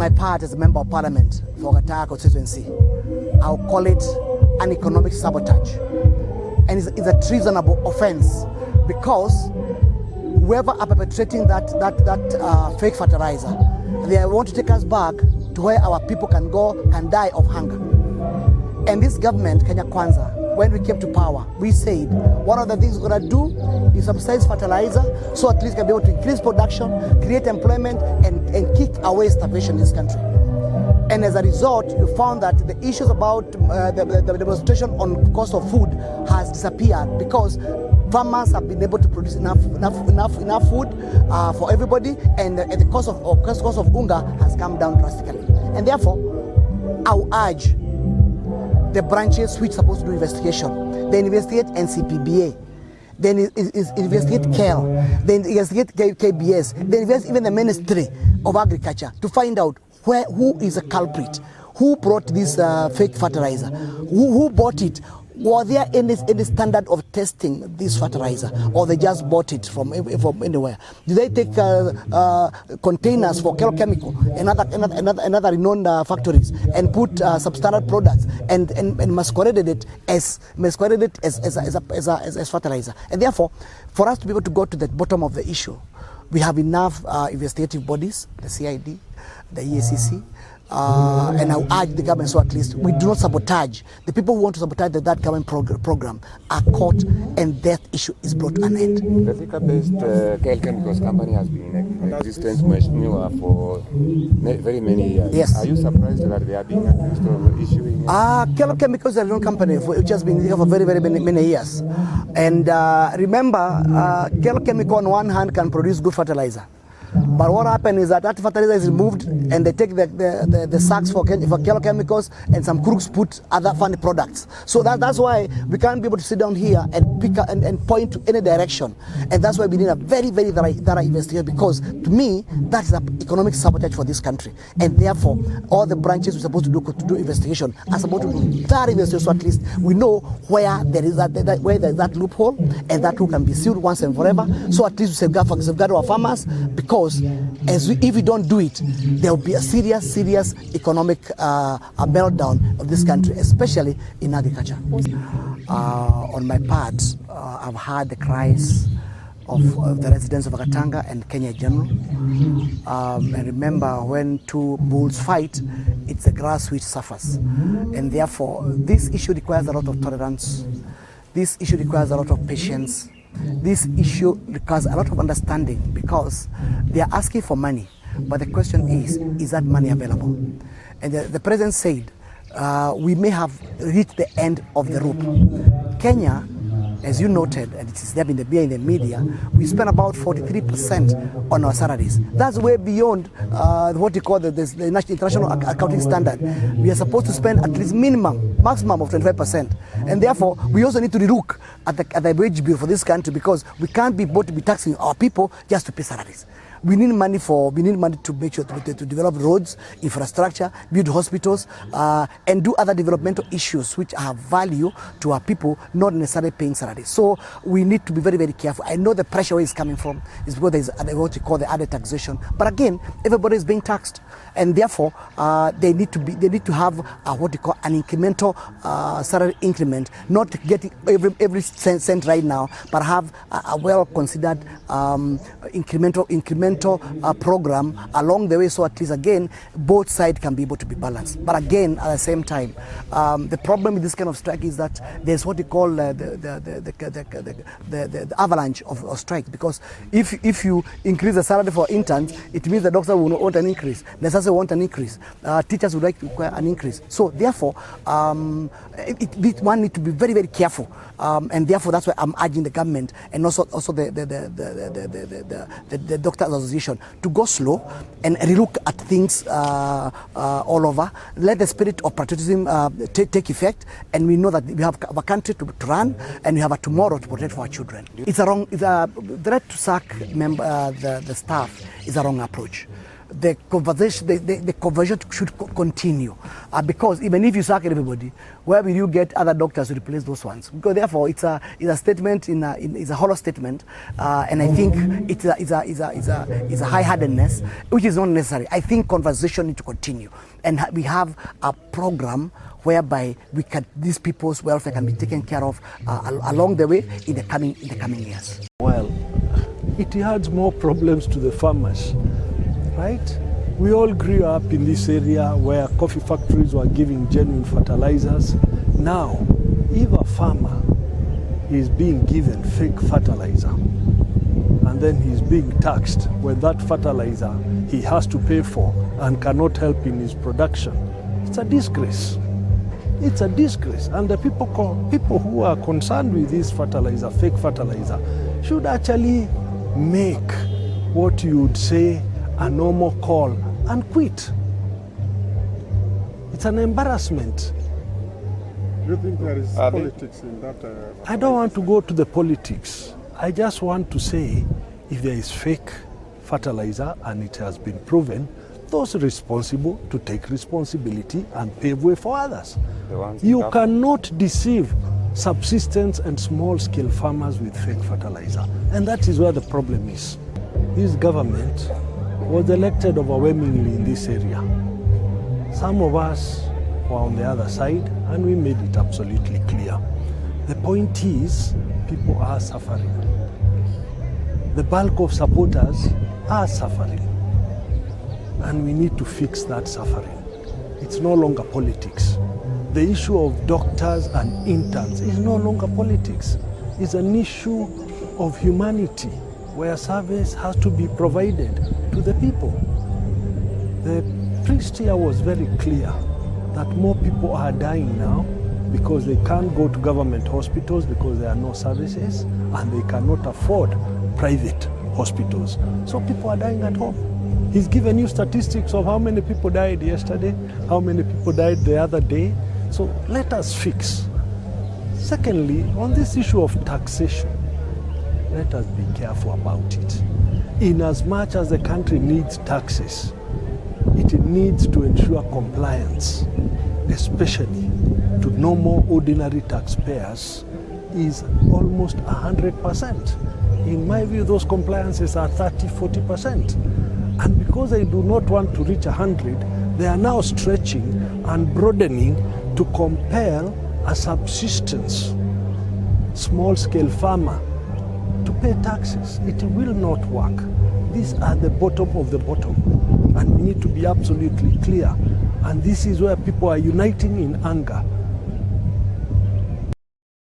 My part as a member of parliament for Gachagua'S constituency, I'll call it an economic sabotage. And it's a treasonable offense because whoever are perpetrating that fake fertilizer, they want to take us back to where our people can go and die of hunger. And this government, Kenya Kwanza, when we came to power, we said one of the things we're going to do is subsidize fertilizer so at least we can be able to increase production, create employment, and kick away starvation in this country. And as a result, you found that the issues about the demonstration on cost of food has disappeared because farmers have been able to produce enough food for everybody, and the cost of unga has come down drastically. And therefore, I will urge the branches which are supposed to do investigation, they investigate NCPBA, then investigate KEL, then investigate KBS, then investigate even the Ministry of Agriculture to find out who is a culprit, who brought this fake fertilizer, who bought it. Were there any standard of testing this fertilizer, or they just bought it from anywhere? Did they take containers for chemical and other renowned factories and put substandard products and masqueraded it as fertilizer? And therefore, for us to be able to go to the bottom of the issue, we have enough investigative bodies, the CID, the EACC, and I urge the government so at least we do not sabotage. The people who want to sabotage that government program are caught and that issue is brought to an end. The Thika-based chemicals company has been in existence for very many years. Yes. Are you surprised that they are being accused of issuing? Chemicals is a known company which has been here for very many years. And remember, chemical on one hand can produce good fertilizer. But what happened is that fertilizer is removed and they take the sacks for chemicals and some crooks put other funny products. So that's why we can't be able to sit down here and pick and point to any direction. And that's why we need a very thorough investigation, because to me that is an economic sabotage for this country. And therefore all the branches we're supposed to do investigation are supposed to do thorough investigation, so at least we know where there is that loophole, and that loophole can be sealed once and forever. So at least we safeguard our farmers, because if we don't do it, there will be a serious economic meltdown of this country, especially in agriculture. On my part, I've heard the cries of the residents of Gatanga and Kenya in general. And remember, when two bulls fight, it's the grass which suffers. And therefore, this issue requires a lot of tolerance. This issue requires a lot of patience. This issue requires a lot of understanding, because they are asking for money. But the question is that money available? And the president said, we may have reached the end of the rope. Kenya, as you noted, and it is there in the media, we spend about 43% on our salaries. That's way beyond what you call the international accounting standard. We are supposed to spend at least maximum of 25%. And therefore, we also need to relook at the wage bill for this country, because we can't be both to be taxing our people just to pay salaries. We need money to make sure to develop roads, infrastructure, build hospitals, and do other developmental issues which have value to our people, not necessarily paying salaries. So we need to be very careful. I know the pressure where it's coming from is because there is what you call the added taxation. But again, everybody is being taxed, and therefore they need to have what you call an incremental salary increment, not getting every cent right now, but have a well considered incremental program along the way, so at least again both sides can be able to be balanced. But again, at the same time, the problem with this kind of strike is that there's what you call the avalanche of strikes, because if you increase the salary for interns, it means the doctor will want an increase, the nurses want an increase, teachers would like to require an increase. So therefore one need to be very careful, and therefore that's why I'm urging the government and also the doctors association to go slow and relook at things all over. Let the spirit of patriotism take effect, and we know that we have a country to run, and we have a tomorrow to protect for our children. It's a threat to sack the staff is a wrong approach. the conversation, the conversion should continue, because even if you sack everybody, where will you get other doctors to replace those ones? Because therefore, it's a statement it's a hollow statement, and I think it's a high-handedness which is not necessary. I think conversation needs to continue, and we have a program whereby these people's welfare can be taken care of along the way in the coming years. Well, it adds more problems to the farmers, right? We all grew up in this area where coffee factories were giving genuine fertilizers. Now, if a farmer is being given fake fertilizer and then he's being taxed when that fertilizer he has to pay for and cannot help in his production, it's a disgrace. It's a disgrace, and the people who are concerned with this fertilizer, fake fertilizer, should actually make what you would say a normal call and quit. It's an embarrassment. Do you think there is politics in that? I don't want to go to the politics. I just want to say, if there is fake fertilizer and it has been proven, those responsible to take responsibility and pave way for others. You cannot deceive subsistence and small-scale farmers with fake fertilizer. And that is where the problem is. This government was elected overwhelmingly in this area. Some of us were on the other side, and we made it absolutely clear. The point is, people are suffering. The bulk of supporters are suffering. And we need to fix that suffering. It's no longer politics. The issue of doctors and interns is no longer politics. It's an issue of humanity, where service has to be provided to the people. The priest here was very clear that more people are dying now because they can't go to government hospitals because there are no services, and they cannot afford private hospitals. So people are dying at home. He's given you statistics of how many people died yesterday, how many people died the other day. So let us fix. Secondly, on this issue of taxation, let us be careful about it. In as much as the country needs taxes, it needs to ensure compliance, especially to normal ordinary taxpayers, is almost 100%. In my view, those compliances are 30–40%. And because they do not want to reach 100, they are now stretching and broadening to compel a subsistence small-scale farmer to pay taxes. It will not work. These are the bottom of the bottom, and we need to be absolutely clear. And this is where people are uniting in anger.